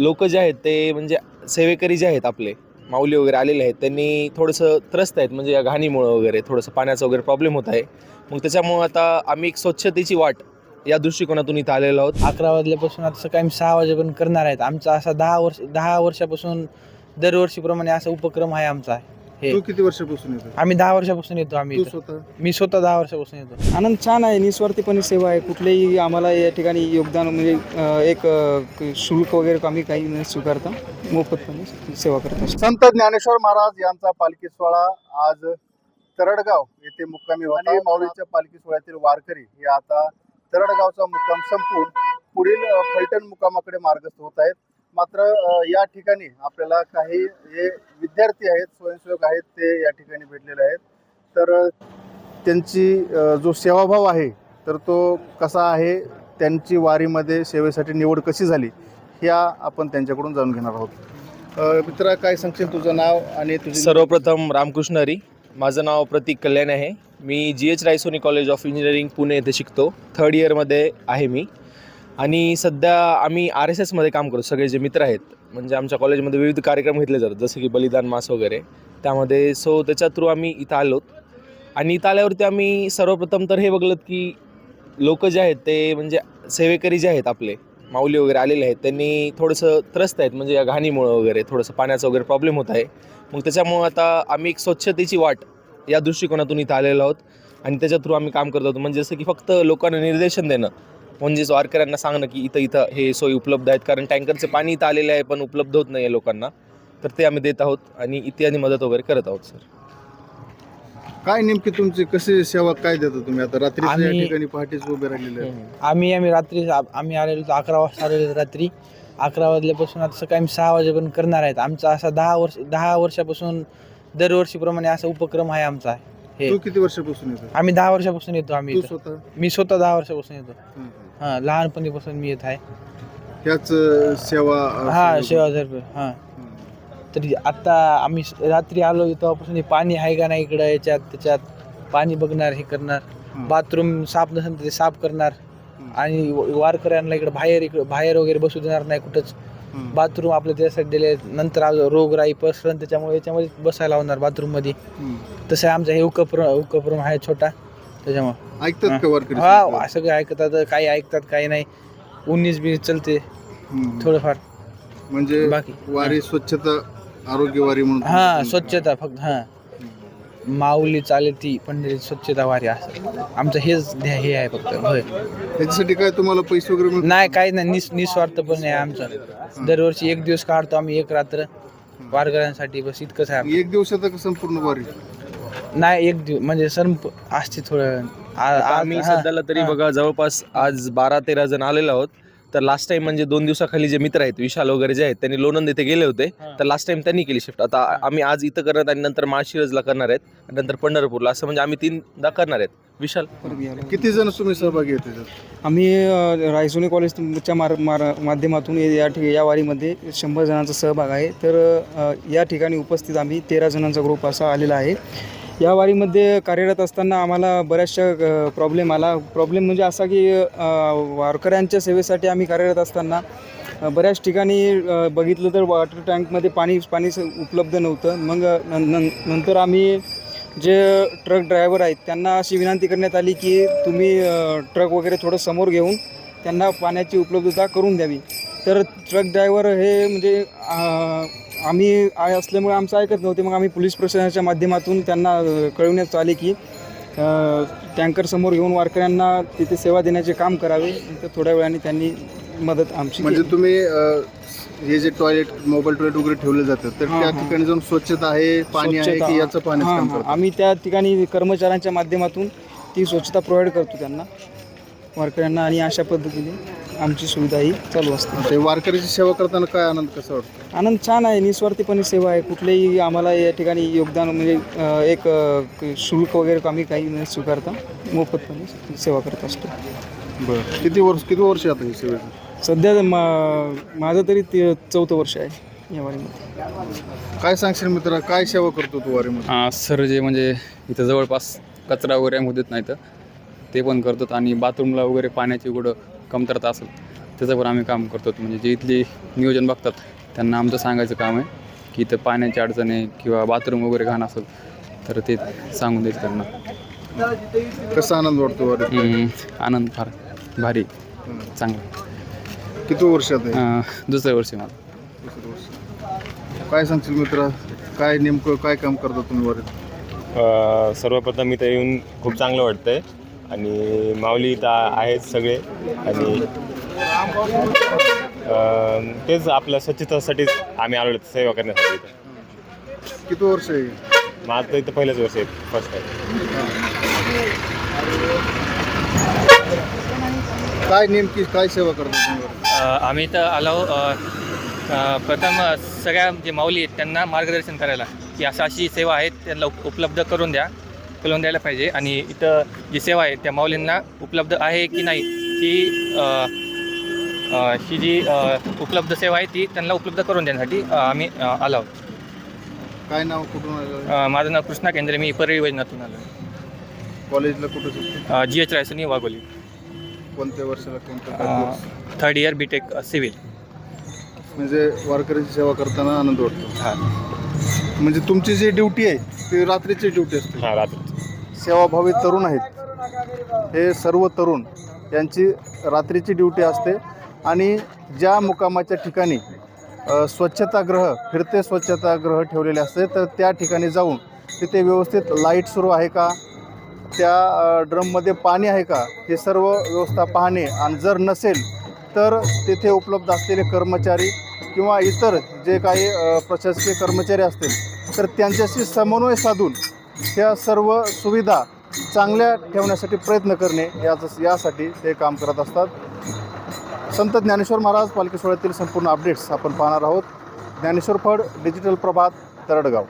लोक जे आहेत ते म्हणजे सेवेकरी जे आहेत आपले माऊली वगैरे आलेले आहेत, त्यांनी थोडंसं त्रस्त आहेत म्हणजे या घाणीमुळं वगैरे थोडंसं पाण्याचा वगैरे प्रॉब्लेम होत आहे. मग त्याच्यामुळं आता आम्ही एक स्वच्छतेची वाट या दृष्टिकोनातून इथं आलेलो आहोत. 11 वाजल्यापासून आता सकाळी 6 वाजेपर्यंत करणार आहेत. आमचा असा 10 वर्षापासून दरवर्षीप्रमाणे असा उपक्रम आहे आमचा. हे तू किती वर्षापासून येतो? आम्ही 10 वर्षापासून येतो. आम्ही तू इथं. स्वतः? मी स्वतः 10 वर्षापासून येतो. आनंद छान आहे, निस्वार्थीपणे सेवा आहे. कुठलेही आम्हाला या ठिकाणी योगदान म्हणजे शुल्क वगैरे आम्ही काही न स्वीकारता मोफतपणे सेवा करत असतो. संत ज्ञानेश्वर महाराज यांचा पालखी सोहळा आज तरडगाव येथे मुक्कामी होता. माऊलीच्या पालखी सोहळ्यातील वारकरी हे आता तरडगावचा मुक्काम संपवून पुढील फलटण मुक्कामाकडे मार्गस्थ होत आहेत. मात्र या ठिकाणी आपल्याला काही हे विद्यार्थी आहेत, स्वयंसेवक आहेत, ते या ठिकाणी भेटलेले आहेत. तर त्यांची जो सेवाभाव आहे तर तो कसा आहे, त्यांची वारीमध्ये सेवेसाठी निवड कशी झाली, ह्या आपण त्यांच्याकडून जाणून घेणार आहोत. मित्रा, काय सांगशील तुझं नाव आणि तुझी? सर्वप्रथम रामकृष्ण हरी. माझं नाव प्रतीक कल्याण आहे. मी GH Raisoni college of engineering Pune येथे शिकतो. 3rd इयरमध्ये आहे मी. आणि सध्या आम्ही RSSमध्ये काम करतो. सगळे जे मित्र आहेत म्हणजे आमच्या कॉलेजमध्ये विविध कार्यक्रम घेतले जातात, जसे की बलिदान मास वगैरे त्यामध्ये. त्याच्या थ्रू आम्ही इथं आलोत. आणि इथं आल्यावरती आम्ही सर्वप्रथम तर हे बघलं की लोक जे आहेत ते म्हणजे सेवेकरी जे आहेत आपले माऊली वगैरे आलेले आहेत, त्यांनी थोडंसं त्रस्त आहेत म्हणजे या घाणीमुळं वगैरे थोडंसं पाण्याचा वगैरे प्रॉब्लेम होत आहे. मग त्याच्यामुळं आता आम्ही एक स्वच्छतेची वाट या दृष्टिकोनातून इथं आलेलो आहोत. आणि त्याच्या थ्रू आम्ही काम करत होतो. म्हणजे जसं की फक्त लोकांना निर्देशन देणं, म्हणजेच वारकऱ्यांना सांगणं की इथं हे सोयी उपलब्ध आहेत. कारण टँकरचे पाणी इथं आलेले आहे पण उपलब्ध होत नाही आहे लोकांना, तर ते आम्ही देत आहोत आणि इत्यादी मदत वगैरे करत आहोत. सर, काय नेमकी तुमची कशी सेवा काय देता तुम्ही? आता रात्री या आम्ही- ठिकाणी पहाटेच उभे राहिलेले आहेत. आम्ही रात्री आम्ही आलेलो 11 वाजता आलेलो रात्री. 11 वाजल्यापासून आता सकाळी 6 वाजेपर्यंत करणार आहेत. आमचा असा 10 वर्षापासून दरवर्षीप्रमाणे असा उपक्रम आहे आमचा. हे तू किती वर्षापासून येतो? आम्ही 10 वर्षापासून येतो. आम्ही तू इथं. स्वतः? मी स्वतः 10 वर्षापासून येतो. हं. हां, लहानपणीपासून मी येत आहे. ह्याच सेवा हां, सेवा झरपे. हां, तरी आत्ता आम्ही रात्री आलो तेव्हापासून हे पाणी आहे का नाही इकडं, याच्यात त्याच्यात पाणी बघणार, हे करणार. बाथरूम साफ नसेल तर ते साफ करणार. आणि वारकऱ्यांना इकडं बाहेर वगैरे बसू देणार नाही कुठंच. बाथरूम आपलं त्यासाठी दिले. नंतर रोगराई पसरण, त्याच्यामुळे याच्यामध्ये बसायला लावणार बाथरूममध्ये. तसं आमचा हे उपक्रम आहे छोटा. त्याच्यामुळे ऐकतात का वारकरी? हा, सगळं ऐकतात. काही ऐकतात, काही नाही. 19-20 चलते थोडंफार. म्हणजे बाकी वारी स्वच्छता, आरोग्य वारी म्हणून. हां, स्वच्छता फक्त. हां, माऊली चाले ती पंढरी स्वच्छता वारी, असं आमचं हेच हे आहे फक्त. होय, त्याच्यासाठी काय तुम्हाला पैसे वगैरे मिळतात? नाही, काही नाही. निस्वार्थपणे आहे आमचं. दरवर्षी 1 दिवस काढतो आम्ही, 1 रात्र वारकऱ्यांसाठी, बस इतकंच आहे. एक दिवसात का संपूर्ण वारी? नाही, 1 दिवस म्हणजे संप असते थोडं. आम्ही सध्याला तरी बघा जवळपास आज 12-13 जण आलेलो आहोत. तर लास्ट टाइम म्हणजे 2 दिवसाखाली जे मित्र आहेत विशाल वगैरे जे आहेत, त्यांनी लोणंद इथे गेले होते. तर लास्ट टाइम त्यांनी केली शिफ्ट. आता आम्ही आज इथं करणार आणि नंतर माळशिरसला करणार आहेत, नंतर पंढरपूरला, असं म्हणजे आम्ही 3दा करणार आहेत. विशाल, किती जण तुम्ही सहभागी आहेत त्याच्यात? आम्ही रायसोनी कॉलेजच्या माध्यमातून या वारीमध्ये 100 जणांचा सहभाग आहे. तर या ठिकाणी उपस्थित आम्ही 13 जणांचा ग्रुप असा आलेला आहे. या वारीमध्ये कार्यरत असताना आम्हाला बऱ्याचशा प्रॉब्लेम म्हणजे असा की वारकऱ्यांच्या सेवेसाठी आम्ही कार्यरत असताना बऱ्याच ठिकाणी बघितलं तर वॉटर टँकमध्ये पाणी उपलब्ध नव्हतं. मग नंतर आम्ही जे ट्रक ड्रायव्हर आहेत त्यांना अशी विनंती करण्यात आली की तुम्ही ट्रक वगैरे थोडं समोर घेऊन त्यांना पाण्याची उपलब्धता करून द्यावी. तर ट्रक ड्रायव्हर हे म्हणजे आम्ही असल्यामुळे आमचं ऐकत नव्हते. मग आम्ही पोलीस प्रशासनाच्या माध्यमातून त्यांना कळवण्यात आले की टँकर समोर घेऊन वारकऱ्यांना तिथे सेवा देण्याचे काम करावे. तर थोड्या वेळाने त्यांनी मदत आमची म्हणजे केली. तुम्ही हे जे मोबाईल टॉयलेट वगैरे ठेवले जातात, तर त्या ठिकाणी जाऊन स्वच्छता आहे, पाणी आहे की याचं पाणी काम करतात? आम्ही त्या ठिकाणी कर्मचाऱ्यांच्या माध्यमातून ती स्वच्छता प्रोव्हाइड करतो त्यांना, वारकऱ्यांना. आणि अशा पद्धतीने आमची सुविधा ही चालू असते. ते वारकऱ्याची सेवा करताना काय आनंद कसा वाटतो? आनंद छान आहे, निस्वार्थीपणे सेवा आहे. कुठलेही आम्हाला या ठिकाणी योगदान म्हणजे शुल्क वगैरे आम्ही काही न स्वीकारता मोफतपणे सेवा करत असतो. बरं, किती वर्ष आता ही सेवेचं? सध्या माझं तरी 4थं वर्ष आहे या वारीमध्ये. काय सांगशील मित्रा, काय सेवा करतो तू वारीमध्ये? सर, जे म्हणजे इथं जवळपास कचरा वगैरे होत नाही तर ते पण करतात. आणि बाथरूमला वगैरे पाण्याची कुठं कमतरता असेल त्याचं पण आम्ही काम करतो. म्हणजे जे इथली नियोजन बघतात त्यांना आमचं सांगायचं काम आहे की इथं पाण्याची अडचण आहे किंवा बाथरूम वगैरे घाण असेल तर ते सांगून द्यायचं त्यांना. कसा आनंद वाटतो वारीत? आनंद फार भारी चांगला. किती वर्षात आहे? दुसऱ्या वर्षी मला. दुसरं वर्ष. काय सांगशील मित्र, काय नेमकं काय काम करता तुम्ही वारीत? सर्वप्रथम इथं येऊन खूप चांगलं वाटतंय आणि माऊली इथं आहेत सगळे आणि तेच आपल्या स्वच्छतेसाठीच आम्ही आलो सेवा करण्यासाठी इथं. किती वर्ष आहे? माझं इथं पहिलंच वर्ष आहे, फर्स्ट टाईम. काय नेमकी काय सेवा करता तुम्ही वारीत? आम्ही इथं आलो प्रथम सगळ्या जे माऊली आहेत त्यांना मार्गदर्शन करायला की अशी सेवा आहे त्यांना उपलब्ध करून द्यायला पाहिजे. आणि इथं जी सेवा आहे त्या माऊलींना उपलब्ध आहे की नाही ही जी उपलब्ध सेवा आहे ती त्यांना उपलब्ध करून देण्यासाठी आम्ही आलो आहोत. काय नाव, कुठून आलं? माझं नाव कृष्णा केंद्रे, मी परळी वैजनाथून आलो. कॉलेजला कुठं शिकतो? GH रायसोनी वाघोली, कोणत्या वर्षाला, कोणत्या काय course? 3rd year BTech civil. म्हणजे वारकऱ्यांची सेवा करताना आनंद वाटतो. हां म्हणजे तुमची जी ड्युटी आहे ती रात्रीची ड्युटी असते. हां, रात्री. सेवाभावी तरुण आहेत, हे सर्व तरुण यांची रात्रीची ड्युटी असते आणि ज्या मुक्कामाच्या ठिकाणी स्वच्छतागृह, फिरते स्वच्छतागृह ठेवलेले असते तर त्या ठिकाणी जाऊन तिथे व्यवस्थित लाईट सुरू आहे का, त्या ड्रममध्ये पाणी आहे का, हे सर्व व्यवस्था पाहणे आणि जर नसेल तर तिथे उपलब्ध असलेले कर्मचारी किंवा इतर जे काही प्रशासकीय कर्मचारी असतील तर त्यांच्याशी समन्वय साधून ह्या सर्व सुविधा चांगल्या ठेवण्यासाठी प्रयत्न करणे यासाठी ते काम करत असतात. संत ज्ञानेश्वर महाराज पालखी सोहळ्यातील संपूर्ण अपडेट्स आपण पाहणार आहोत. ज्ञानेश्वर फड, डिजिटल प्रभात, तरडगाव.